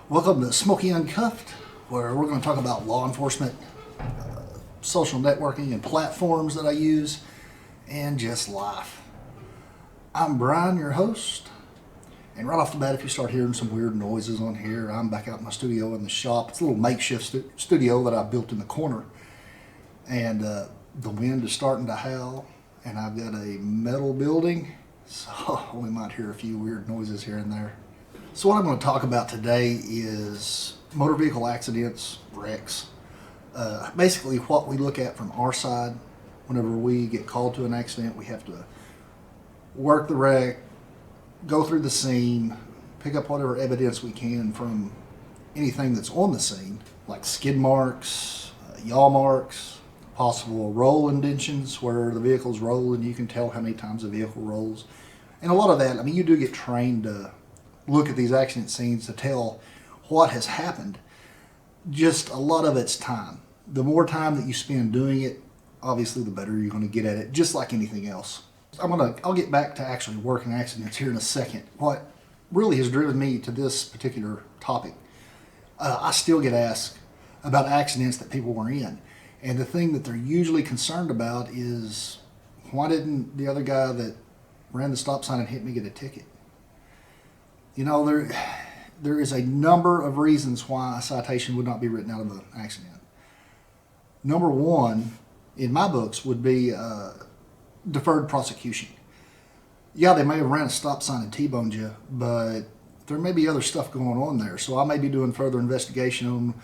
Welcome to Smokey Uncuffed, where we're going to talk about law enforcement, social networking, and platforms that I use, and just life. I'm Brian, your host, and right off the bat, if you start hearing some weird noises on here, I'm back out in my studio in the shop. It's a little makeshift studio that I built in the corner, and the wind is starting to howl, and I've got a metal building, so we might hear a few weird noises here and there. So what I'm going to talk about today is motor vehicle accidents, wrecks. Basically what we look at from our side whenever we get called to an accident. We have to work the wreck, go through the scene, pick up whatever evidence we can from anything that's on the scene, like skid marks, yaw marks, possible roll indentions where the vehicle's rolling. You can tell how many times the vehicle rolls. And a lot of that, I mean, you do get trained to look at these accident scenes to tell what has happened. Just a lot of it's time. The more time that you spend doing it, obviously the better you're going to get at it, just like anything else. I'll get back to actually working accidents here in a second. What really has driven me to this particular topic, I still get asked about accidents that people were in. And the thing that they're usually concerned about is, why didn't the other guy that ran the stop sign and hit me get a ticket? You know, there is a number of reasons why a citation would not be written out of an accident. Number one, in my books, would be deferred prosecution. Yeah, they may have ran a stop sign and T-boned you, but there may be other stuff going on there. So I may be doing further investigation on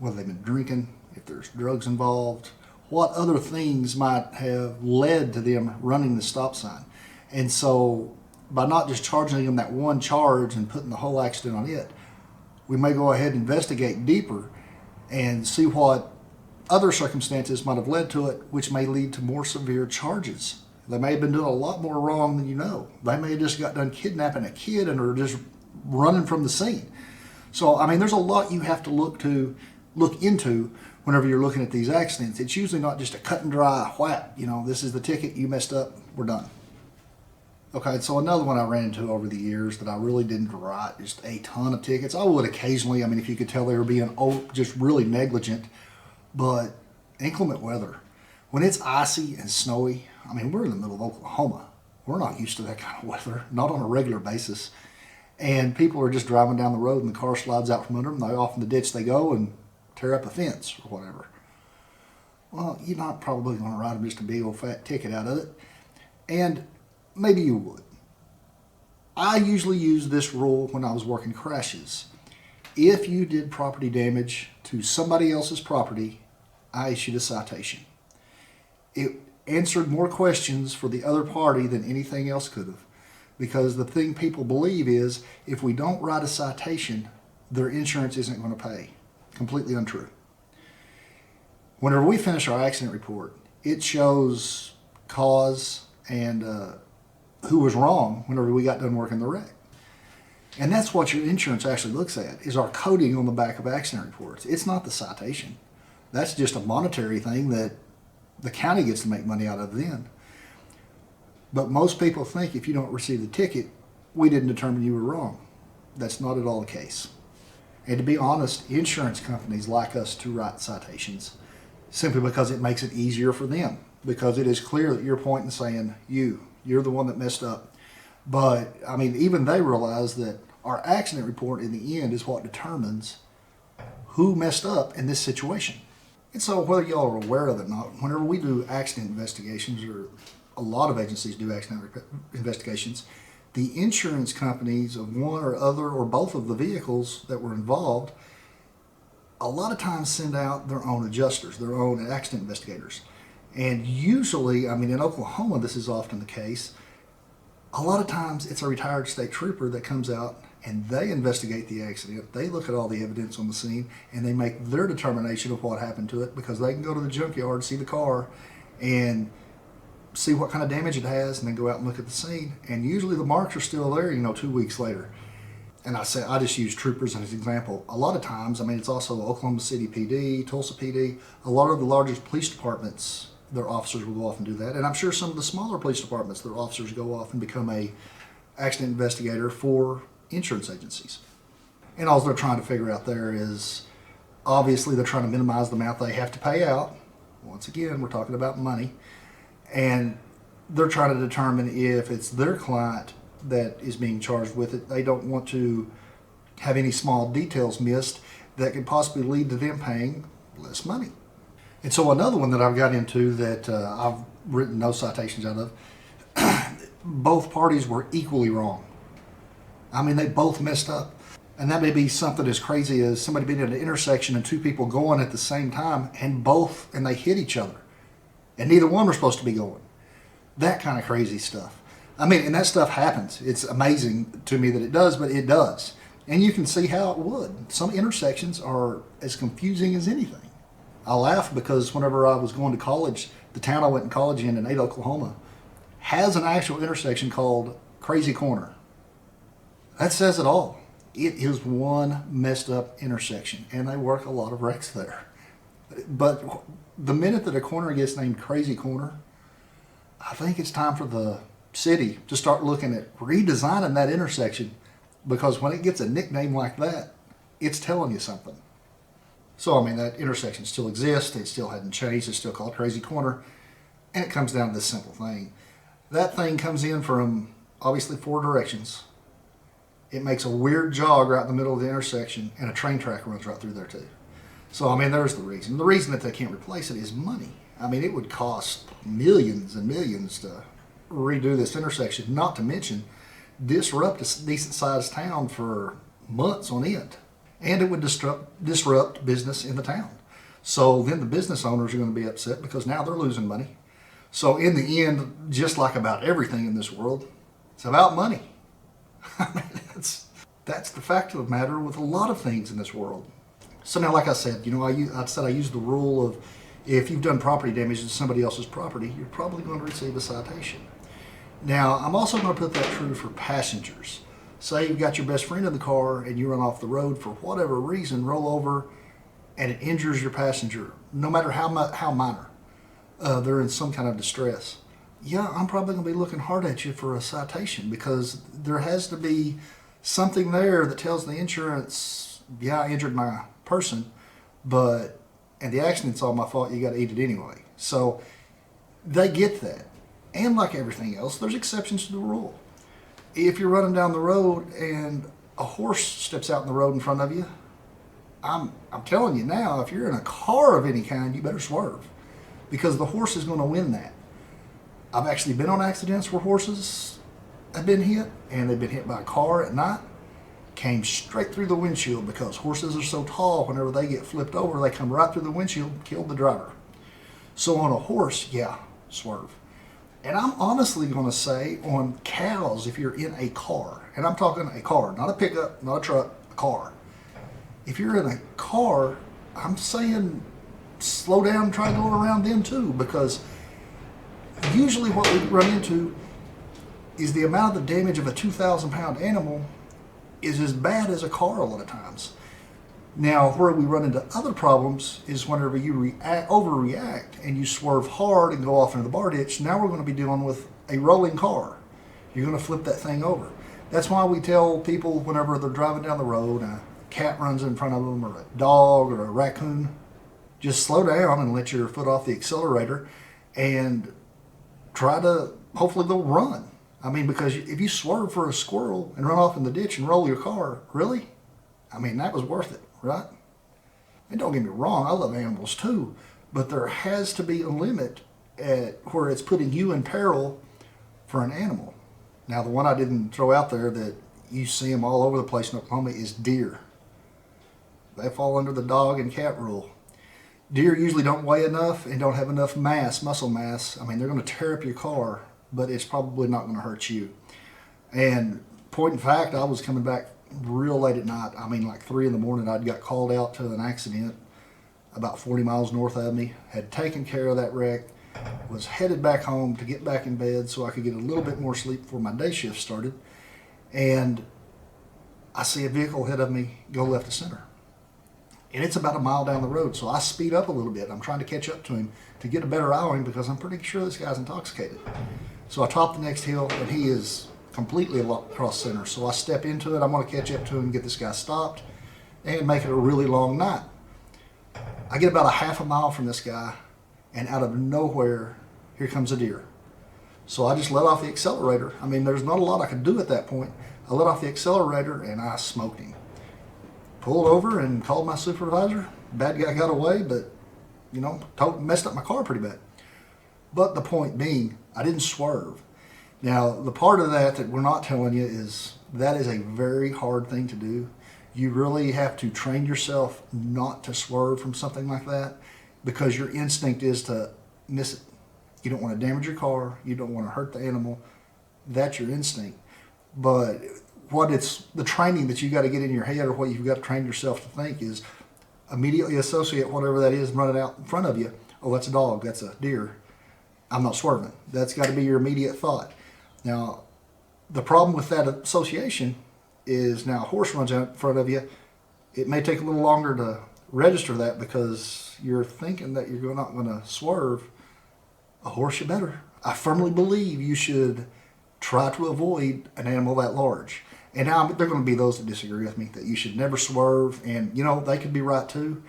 whether they've been drinking, if there's drugs involved, what other things might have led to them running the stop sign. And so by not just charging them that one charge and putting the whole accident on it, we may go ahead and investigate deeper and see what other circumstances might have led to it, which may lead to more severe charges. They may have been doing a lot more wrong than you know. They may have just got done kidnapping a kid and are just running from the scene. So, I mean, there's a lot you have to look into whenever you're looking at these accidents. It's usually not just a cut and dry whap. You know, this is the ticket, you messed up, we're done. Okay, so another one I ran into over the years that I really didn't write just a ton of tickets. I would occasionally, I mean, if you could tell they were being just really negligent, but inclement weather. When it's icy and snowy, I mean, we're in the middle of Oklahoma. We're not used to that kind of weather, not on a regular basis. And people are just driving down the road and the car slides out from under them. They off in the ditch they go and tear up a fence or whatever. Well, you're not probably going to write them just a big old fat ticket out of it. And maybe you would. I usually use this rule when I was working crashes. If you did property damage to somebody else's property, I issued a citation. It answered more questions for the other party than anything else could have. Because the thing people believe is, if we don't write a citation, their insurance isn't going to pay. Completely untrue. Whenever we finish our accident report, it shows cause and who was wrong whenever we got done working the wreck. And that's what your insurance actually looks at, is our coding on the back of accident reports. It's not the citation. That's just a monetary thing that the county gets to make money out of then. But most people think if you don't receive the ticket, we didn't determine you were wrong. That's not at all the case. And to be honest, insurance companies like us to write citations simply because it makes it easier for them, because it is clear that you're pointing and saying, you're the one that messed up. But, I mean, even they realize that our accident report in the end is what determines who messed up in this situation. And so whether y'all are aware of it or not, whenever we do accident investigations, or a lot of agencies do accident investigations, the insurance companies of one or other or both of the vehicles that were involved a lot of times send out their own adjusters, their own accident investigators. And usually, I mean, in Oklahoma, this is often the case. A lot of times it's a retired state trooper that comes out and they investigate the accident. They look at all the evidence on the scene and they make their determination of what happened to it, because they can go to the junkyard, see the car, and see what kind of damage it has, and then go out and look at the scene. And usually the marks are still there, 2 weeks later. And I just use troopers as an example. A lot of times, I mean, it's also Oklahoma City PD, Tulsa PD, a lot of the largest police departments, their officers will go off and do that. And I'm sure some of the smaller police departments, their officers go off and become a accident investigator for insurance agencies. And all they're trying to figure out there is, obviously they're trying to minimize the amount they have to pay out. Once again, we're talking about money. And they're trying to determine if it's their client that is being charged with it. They don't want to have any small details missed that could possibly lead to them paying less money. And so another one that I've got into that I've written no citations out of, both parties were equally wrong. I mean, they both messed up. And that may be something as crazy as somebody being at an intersection and two people going at the same time and they hit each other. And neither one were supposed to be going. That kind of crazy stuff. I mean, and that stuff happens. It's amazing to me that it does, but it does. And you can see how it would. Some intersections are as confusing as anything. I laugh because whenever I was going to college, the town I went to college in Ada, Oklahoma, has an actual intersection called Crazy Corner. That says it all. It is one messed up intersection, and they work a lot of wrecks there. But the minute that a corner gets named Crazy Corner, I think it's time for the city to start looking at redesigning that intersection, because when it gets a nickname like that, it's telling you something. So, I mean, that intersection still exists. It still hadn't changed. It's still called Crazy Corner. And it comes down to this simple thing. That thing comes in from, obviously, 4 directions. It makes a weird jog right in the middle of the intersection, and a train track runs right through there, too. So, I mean, there's the reason. The reason that they can't replace it is money. I mean, it would cost millions and millions to redo this intersection, not to mention disrupt a decent-sized town for months on end. And it would disrupt business in the town. So then the business owners are going to be upset because now they're losing money. So in the end, just like about everything in this world, it's about money. I mean, that's the fact of the matter with a lot of things in this world. So now, like I said, I said I use the rule of if you've done property damage to somebody else's property, you're probably going to receive a citation. Now, I'm also going to put that true for passengers. Say you've got your best friend in the car and you run off the road for whatever reason, roll over, and it injures your passenger, no matter how minor. They're in some kind of distress. Yeah, I'm probably going to be looking hard at you for a citation, because there has to be something there that tells the insurance, yeah, I injured my person, and the accident's all my fault, you got to eat it anyway. So they get that. And like everything else, there's exceptions to the rule. If you're running down the road and a horse steps out in the road in front of you, I'm telling you now, if you're in a car of any kind, you better swerve, because the horse is going to win that. I've actually been on accidents where horses have been hit, and they've been hit by a car at night, came straight through the windshield, because horses are so tall, whenever they get flipped over, they come right through the windshield, killed the driver. So on a horse, yeah, swerve. And I'm honestly going to say on cows, if you're in a car, and I'm talking a car, not a pickup, not a truck, a car. If you're in a car, I'm saying slow down and try to go around them too, because usually what we run into is the amount of the damage of a 2,000-pound animal is as bad as a car a lot of times. Now, where we run into other problems is whenever you overreact and you swerve hard and go off into the bar ditch. Now we're going to be dealing with a rolling car. You're going to flip that thing over. That's why we tell people whenever they're driving down the road and a cat runs in front of them, or a dog or a raccoon, just slow down and let your foot off the accelerator and try to, hopefully they'll run. I mean, because if you swerve for a squirrel and run off in the ditch and roll your car, really? I mean, that was worth it, right? And don't get me wrong, I love animals too, but there has to be a limit at where it's putting you in peril for an animal. Now, the one I didn't throw out there that you see them all over the place in Oklahoma is deer. They fall under the dog and cat rule. Deer usually don't weigh enough and don't have enough muscle mass. I mean, they're going to tear up your car, but it's probably not going to hurt you. And point in fact, I was coming back real late at night. I mean, like 3 in the morning, I'd got called out to an accident about 40 miles north of me, had taken care of that wreck, was headed back home to get back in bed so I could get a little bit more sleep before my day shift started. And I see a vehicle ahead of me go left to center. And it's about a mile down the road, so I speed up a little bit. I'm trying to catch up to him to get a better eye on him, because I'm pretty sure this guy's intoxicated. So I top the next hill, and he is completely across center. So I step into it. I'm going to catch up to him and get this guy stopped and make it a really long night. I get about a half a mile from this guy, and out of nowhere, here comes a deer. So I just let off the accelerator. I mean, there's not a lot I could do at that point. I let off the accelerator and I smoked him. Pulled over and called my supervisor. Bad guy got away, but messed up my car pretty bad. But the point being, I didn't swerve. Now, the part of that we're not telling you is that is a very hard thing to do. You really have to train yourself not to swerve from something like that, because your instinct is to miss it. You don't want to damage your car. You don't want to hurt the animal. That's your instinct. But the training that you got to get in your head, or what you've got to train yourself to think, is immediately associate whatever that is running out in front of you. Oh, that's a dog. That's a deer. I'm not swerving. That's got to be your immediate thought. Now, the problem with that association is, now a horse runs out in front of you. It may take a little longer to register that, because you're thinking that you're not going to swerve. A horse, you better. I firmly believe you should try to avoid an animal that large. And now there are going to be those that disagree with me, that you should never swerve, and they could be right too.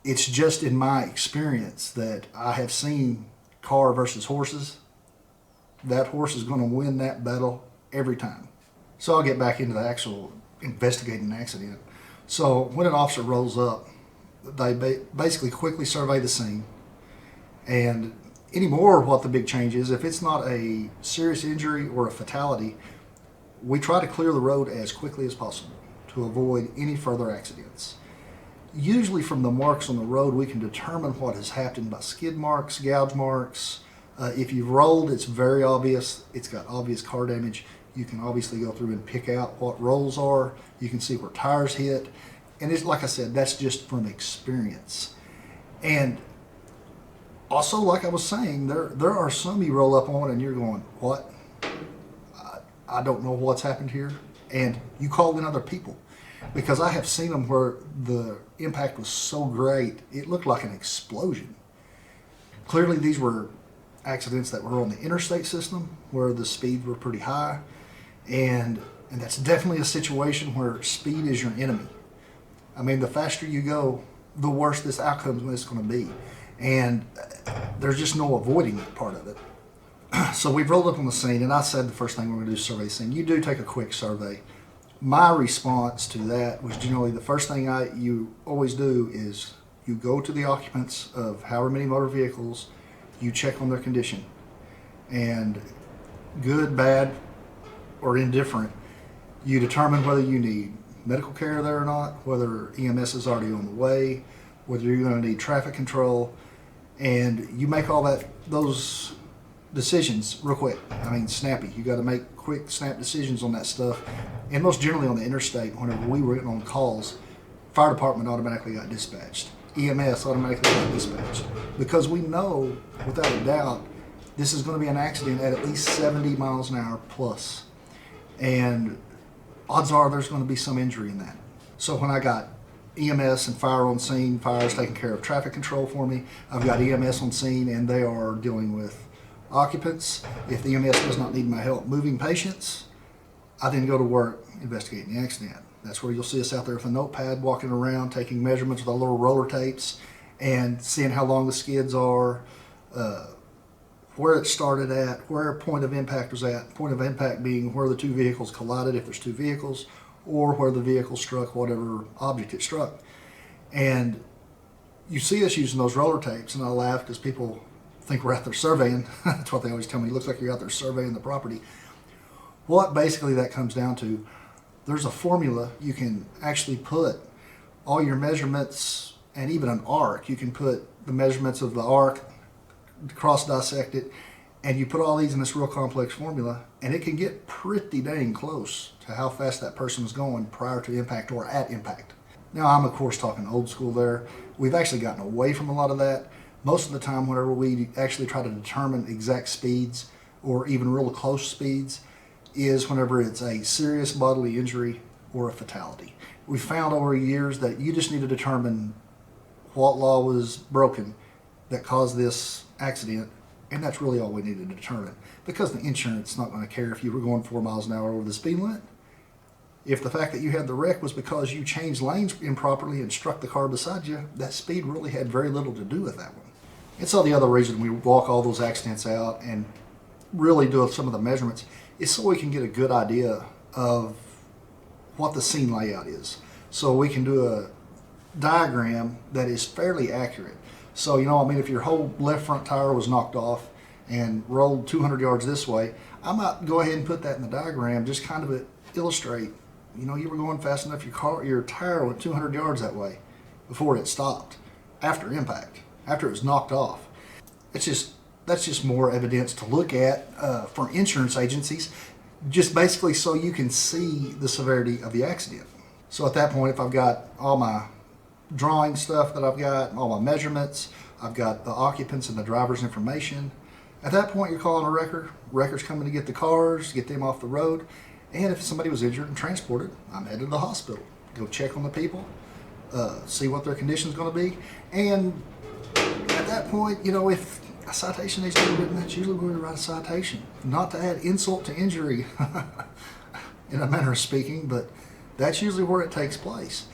It's just in my experience that I have seen car versus horses. That horse is going to win that battle every time. So I'll get back into the actual investigating an accident. So when an officer rolls up, they basically quickly survey the scene. And anymore, what the big change is, if it's not a serious injury or a fatality, we try to clear the road as quickly as possible to avoid any further accidents. Usually from the marks on the road, we can determine what has happened by skid marks, gouge marks. If you've rolled, it's very obvious. It's got obvious car damage. You can obviously go through and pick out what rolls are. You can see where tires hit. And it's, like I said, that's just from experience. And also, like I was saying, there are some you roll up on and you're going, what? I don't know what's happened here. And you call in other people. Because I have seen them where the impact was so great, it looked like an explosion. Clearly, these were accidents that were on the interstate system, where the speeds were pretty high. And that's definitely a situation where speed is your enemy. I mean, the faster you go, the worse this outcome is going to be. And there's just no avoiding that part of it. So we've rolled up on the scene, and I said the first thing we're going to do is survey the scene. You do take a quick survey. My response to that was generally the first thing you always do is you go to the occupants of however many motor vehicles, you check on their condition. And good, bad, or indifferent, you determine whether you need medical care there or not, whether EMS is already on the way, whether you're going to need traffic control, and you make all those decisions real quick. I mean, snappy. You got to make quick, snap decisions on that stuff. And most generally on the interstate, whenever we were getting on calls, fire department automatically got dispatched. EMS automatically got dispatched. Because we know, without a doubt, this is going to be an accident at least 70 miles an hour plus. And odds are there's going to be some injury in that. So when I got EMS and fire on scene, fire's taking care of traffic control for me. I've got EMS on scene, and they are dealing with occupants. If the EMS does not need my help moving patients, I then go to work investigating the accident. That's where you'll see us out there with a notepad, walking around, taking measurements with our little roller tapes, and seeing how long the skids are, where it started at, where point of impact was at. Point of impact being where the two vehicles collided, if there's two vehicles, or where the vehicle struck whatever object it struck. And you see us using those roller tapes, and I laugh because people think we're out there surveying. That's what they always tell me. It looks like you're out there surveying the property. What basically that comes down to, there's a formula. You can actually put all your measurements, and even an arc. You can put the measurements of the arc, cross dissect it, and you put all these in this real complex formula, and it can get pretty dang close to how fast that person was going prior to impact or at impact. Now, I'm of course talking old school there. We've actually gotten away from a lot of that. Most of the time, whenever we actually try to determine exact speeds or even real close speeds, is whenever it's a serious bodily injury or a fatality. We've found over years that you just need to determine what law was broken that caused this accident, And that's really all we need to determine, because the insurance is not going to care if you were going 4 miles an hour over the speed limit. If the fact that you had the wreck was because you changed lanes improperly and struck the car beside you, that speed really had very little to do with that one. And so the other reason we walk all those accidents out and really do some of the measurements is so we can get a good idea of what the scene layout is. So we can do a diagram that is fairly accurate. So, if your whole left front tire was knocked off and rolled 200 yards this way, I might go ahead and put that in the diagram, just kind of illustrate, you were going fast enough, your tire went 200 yards that way before it stopped, after impact, after it was knocked off. That's just more evidence to look at for insurance agencies, just basically so you can see the severity of the accident. So at that point, if I've got all my drawing stuff that I've got, all my measurements, I've got the occupants and the driver's information. At that point, you're calling a wrecker. Wrecker's coming to get the cars, get them off the road. And if somebody was injured and transported, I'm headed to the hospital. Go check on the people, see what their condition's going to be. And at that point, if a citation needs to be written, that's usually where to write a citation. Not to add insult to injury, in a manner of speaking, but that's usually where it takes place.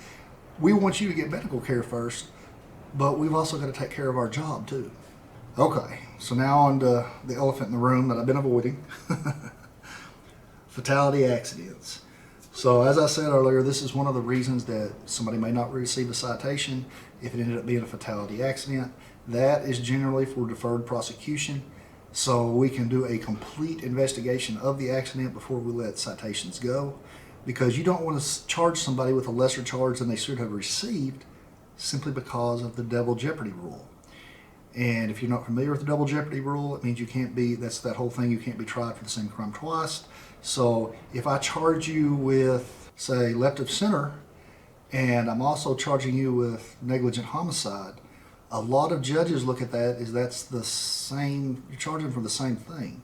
We want you to get medical care first, but we've also got to take care of our job too. Okay, so now on to the elephant in the room that I've been avoiding. Fatality accidents. So as I said earlier, this is one of the reasons that somebody may not receive a citation if it ended up being a fatality accident. That is generally for deferred prosecution, so we can do a complete investigation of the accident before we let citations go, because you don't want to charge somebody with a lesser charge than they should have received simply because of the double jeopardy rule. And if you're not familiar with the double jeopardy rule, it means you can't be, that's that whole thing, you can't be tried for the same crime twice. So if I charge you with, say, left of center, and I'm also charging you with negligent homicide, a lot of judges look at that as that's the same, you're charging for the same thing.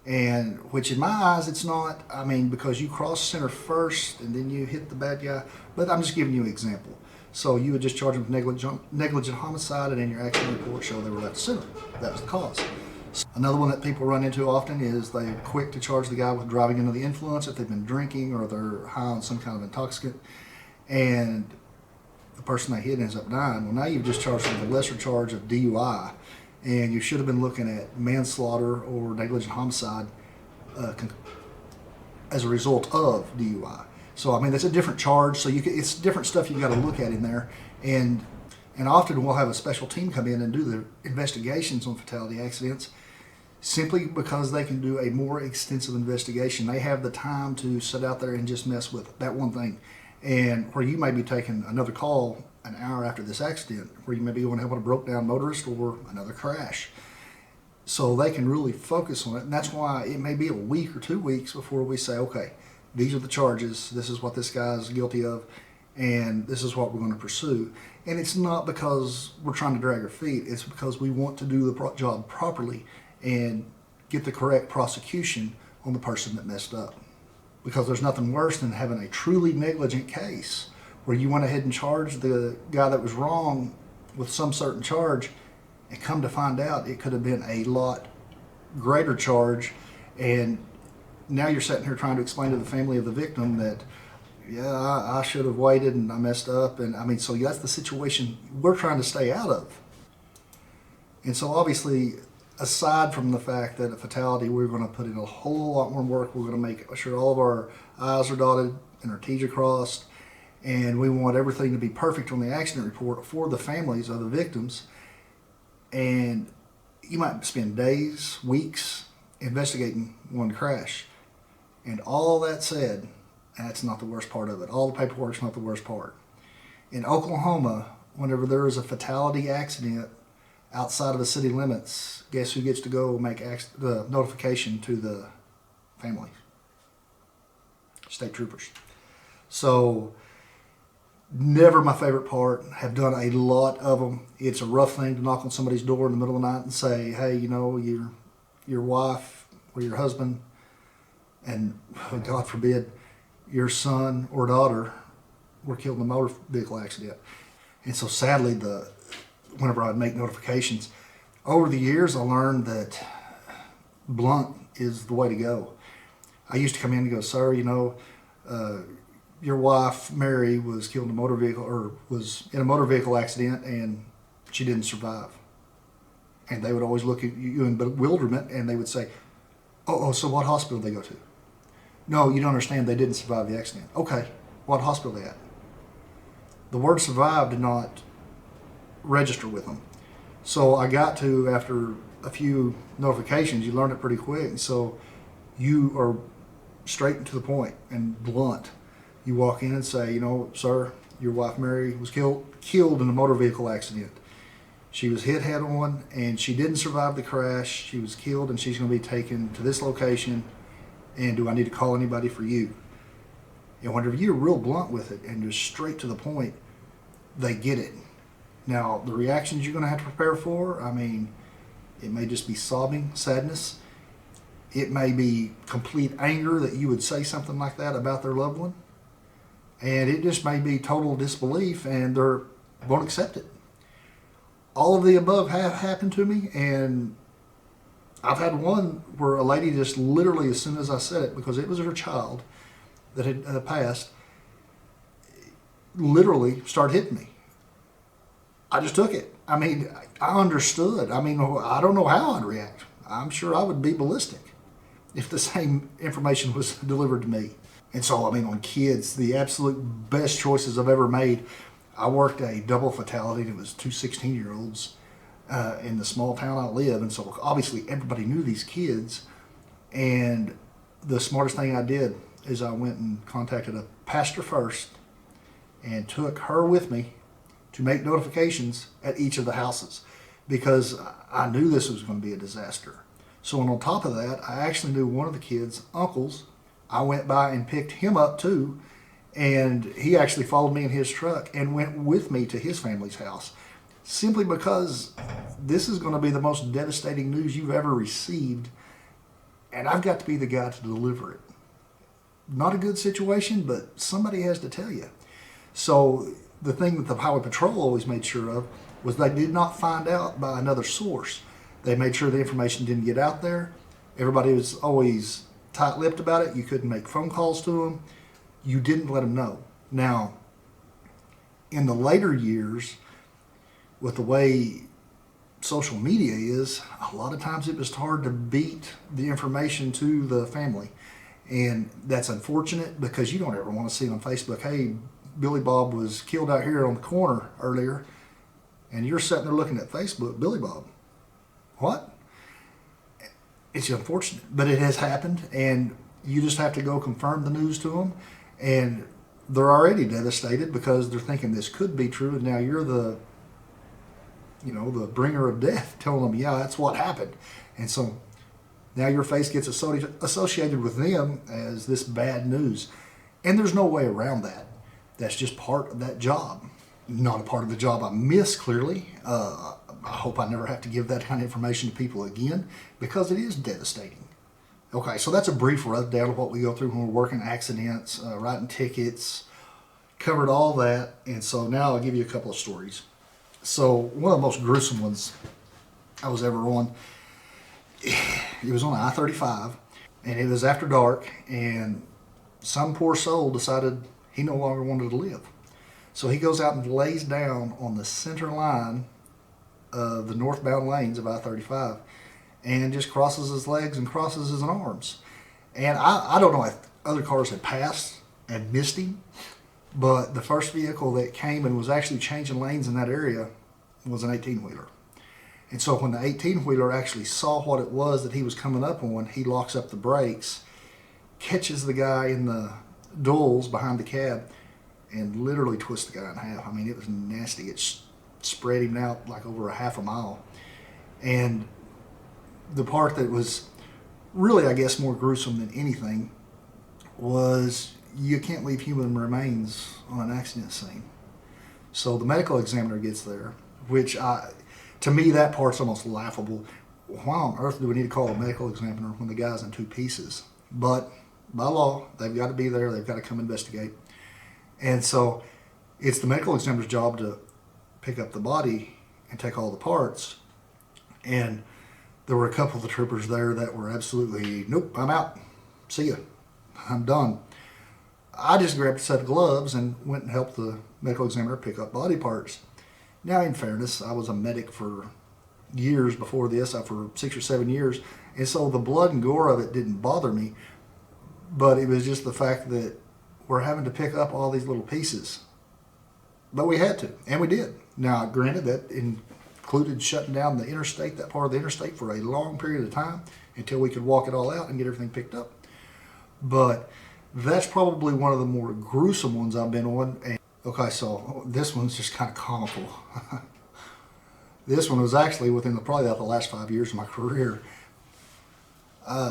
And which in my eyes, it's not, because you cross center first and then you hit the bad guy, but I'm just giving you an example. So you would just charge them with negligent homicide, and in your accident report show they were left center. That was the cause. Another one that people run into often is they're quick to charge the guy with driving under the influence if they've been drinking or they're high on some kind of intoxicant, and the person they hit ends up dying. Well, now you've just charged them with a lesser charge of DUI, and you should have been looking at manslaughter or negligent homicide as a result of DUI. So that's a different charge. So it's different stuff you've got to look at in there, and often we'll have a special team come in and do the investigations on fatality accidents, simply because they can do a more extensive investigation. They have the time to sit out there and just mess with that one thing, and where you may be taking another call an hour after this accident, where you may be going to help a broke down motorist or another crash. So they can really focus on it, and that's why it may be a week or 2 weeks before we say, okay, these are the charges, this is what this guy's guilty of, and this is what we're going to pursue. And it's not because we're trying to drag our feet, it's because we want to do the job properly and get the correct prosecution on the person that messed up. Because there's nothing worse than having a truly negligent case where you went ahead and charged the guy that was wrong with some certain charge, and come to find out it could have been a lot greater charge, and now you're sitting here trying to explain to the family of the victim that, yeah, I should have waited and I messed up. And so that's the situation we're trying to stay out of. And so obviously, aside from the fact that a fatality, we're going to put in a whole lot more work. We're going to make sure all of our I's are dotted and our T's are crossed. And we want everything to be perfect on the accident report for the families of the victims. And you might spend days, weeks investigating one crash. And all that said, that's not the worst part of it. All the paperwork's not the worst part. In Oklahoma, whenever there is a fatality accident outside of the city limits, guess who gets to go make the notification to the family? State troopers. So, never my favorite part. Have done a lot of them. It's a rough thing to knock on somebody's door in the middle of the night and say, hey, your wife or your husband, and God forbid, your son or daughter were killed in a motor vehicle accident. And so sadly, whenever I make notifications, Over the years, I learned that blunt is the way to go. I used to come in and go, sir, your wife, Mary, was killed in a motor vehicle, or was in a motor vehicle accident, and she didn't survive. And they would always look at you in bewilderment, and they would say, oh, so what hospital did they go to? No, you don't understand, they didn't survive the accident. Okay, what hospital they at? The word survive did not register with them. So I got to, after a few notifications, you learn it pretty quick. And so you are straight and to the point and blunt. You walk in and say, sir, your wife Mary was killed in a motor vehicle accident. She was hit head on and she didn't survive the crash. She was killed and she's going to be taken to this location. And do I need to call anybody for you? And whenever you're real blunt with it and just straight to the point, they get it. Now, the reactions you're going to have to prepare for, it may just be sobbing, sadness. It may be complete anger that you would say something like that about their loved one. And it just may be total disbelief and they won't accept it. All of the above have happened to me, and I've had one where a lady just literally, as soon as I said it, because it was her child that had passed, literally started hitting me. I just took it. I understood. I don't know how I'd react. I'm sure I would be ballistic if the same information was delivered to me. And so, on kids, the absolute best choices I've ever made, I worked a double fatality, and it was two 16-year-olds in the small town I live. And so, obviously, everybody knew these kids. And the smartest thing I did is I went and contacted a pastor first and took her with me to make notifications at each of the houses, because I knew this was going to be a disaster. So, and on top of that, I actually knew one of the kids' uncles. I went by and picked him up too, and he actually followed me in his truck and went with me to his family's house, simply because this is going to be the most devastating news you've ever received, and I've got to be the guy to deliver it. Not a good situation, but somebody has to tell you. So the thing that the Highway Patrol always made sure of was they did not find out by another source. They made sure the information didn't get out there. Everybody was always tight-lipped about it. You couldn't make phone calls to them. You didn't let them know. Now, in the later years, with the way social media is, a lot of times it was hard to beat the information to the family. And that's unfortunate, because you don't ever want to see on Facebook, hey, Billy Bob was killed out here on the corner earlier, and you're sitting there looking at Facebook, Billy Bob. What? It's unfortunate, but it has happened, and you just have to go confirm the news to them, and they're already devastated because they're thinking this could be true, and now you're the bringer of death, telling them, yeah, that's what happened. And so now your face gets associated with them as this bad news, and there's no way around that. That's just part of that job. Not a part of the job I miss, clearly. I hope I never have to give that kind of information to people again, because it is devastating. Okay, so that's a brief rundown of what we go through when we're working accidents, writing tickets, covered all that. And so now I'll give you a couple of stories. So one of the most gruesome ones I was ever on, it was on I-35, and it was after dark, and some poor soul decided he no longer wanted to live. So he goes out and lays down on the center line of the northbound lanes of I-35 and just crosses his legs and crosses his arms. And I don't know if other cars had passed and missed him, but the first vehicle that came and was actually changing lanes in that area was an 18-wheeler. And so when the 18-wheeler actually saw what it was that he was coming up on, he locks up the brakes, catches the guy in the duals behind the cab, and literally twists the guy in half. It was nasty. It spread him out like over a half a mile. And the part that was really, I guess, more gruesome than anything was you can't leave human remains on an accident scene. So the medical examiner gets there, which to me, that part's almost laughable. Why on earth do we need to call a medical examiner when the guy's in two pieces? But by law, they've got to be there. They've got to come investigate. And so it's the medical examiner's job to pick up the body and take all the parts And there were a couple of the troopers there that were absolutely, nope, I'm out. See ya. I'm done. I just grabbed a set of gloves and went and helped the medical examiner pick up body parts. Now, in fairness, I was a medic for years before this, for 6 or 7 years, and so the blood and gore of it didn't bother me, but it was just the fact that we're having to pick up all these little pieces. But we had to, and we did. Now, granted, that included shutting down the interstate, that part of the interstate, for a long period of time until we could walk it all out and get everything picked up. But that's probably one of the more gruesome ones I've been on. And, okay, so this one's just kind of comical. This one was actually within probably about the last 5 years of my career.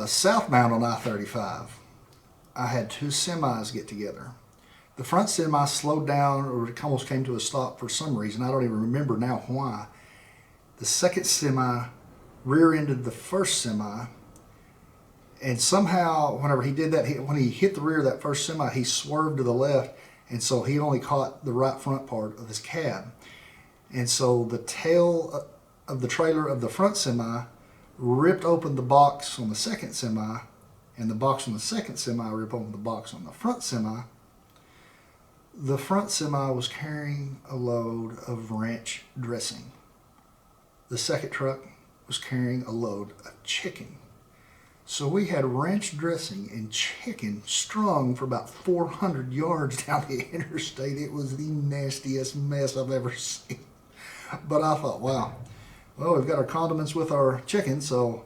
Southbound on I-35, I had two semis get together. The front semi slowed down, or it almost came to a stop for some reason. I don't even remember now why. The second semi rear-ended the first semi, and somehow, whenever he did that, when he hit the rear of that first semi, he swerved to the left, and so he only caught the right front part of his cab. And so the tail of the trailer of the front semi ripped open the box on the second semi, and the box on the second semi ripped open the box on the front semi. The front semi was carrying a load of ranch dressing. The second truck was carrying a load of chicken. So we had ranch dressing and chicken strung for about 400 yards down the interstate. It was the nastiest mess I've ever seen. But I thought, wow, well, we've got our condiments with our chicken, so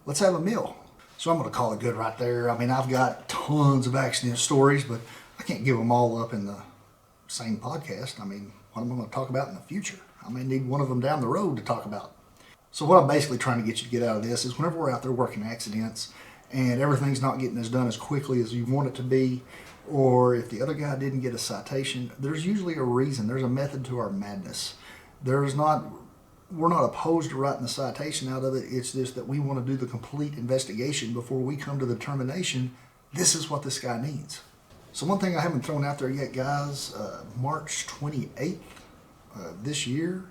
let's have a meal. So I'm going to call it good right there. I mean, I've got tons of accident stories, but I can't give them all up in the same podcast. I mean, what am I going to talk about in the future? I may need one of them down the road to talk about. So what I'm basically trying to get you to get out of this is whenever we're out there working accidents and everything's not getting as done as quickly as you want it to be, or if the other guy didn't get a citation, there's usually a reason. There's a method to our madness. We're not opposed to writing the citation out of it. It's just that we want to do the complete investigation before we come to the determination, this is what this guy needs. So one thing I haven't thrown out there yet, guys, March 28th this year,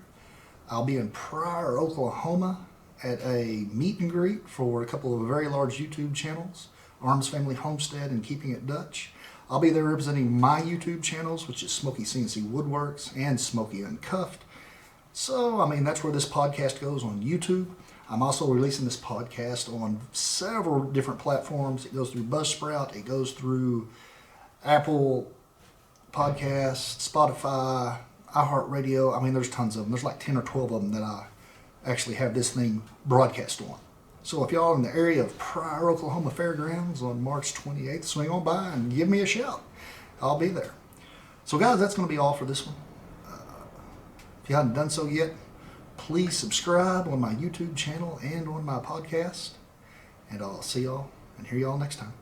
I'll be in Pryor, Oklahoma at a meet and greet for a couple of very large YouTube channels, Arms Family Homestead and Keeping It Dutch. I'll be there representing my YouTube channels, which is Smokey CNC Woodworks and Smokey Uncuffed. So, I mean, that's where this podcast goes, on YouTube. I'm also releasing this podcast on several different platforms. It goes through Buzzsprout, it goes through Apple Podcasts, Spotify, iHeartRadio. I mean, there's tons of them. There's like 10 or 12 of them that I actually have this thing broadcast on. So if y'all are in the area of Pryor, Oklahoma Fairgrounds on March 28th, swing on by and give me a shout. I'll be there. So guys, that's going to be all for this one. If you haven't done so yet, please subscribe on my YouTube channel and on my podcast. And I'll see y'all and hear y'all next time.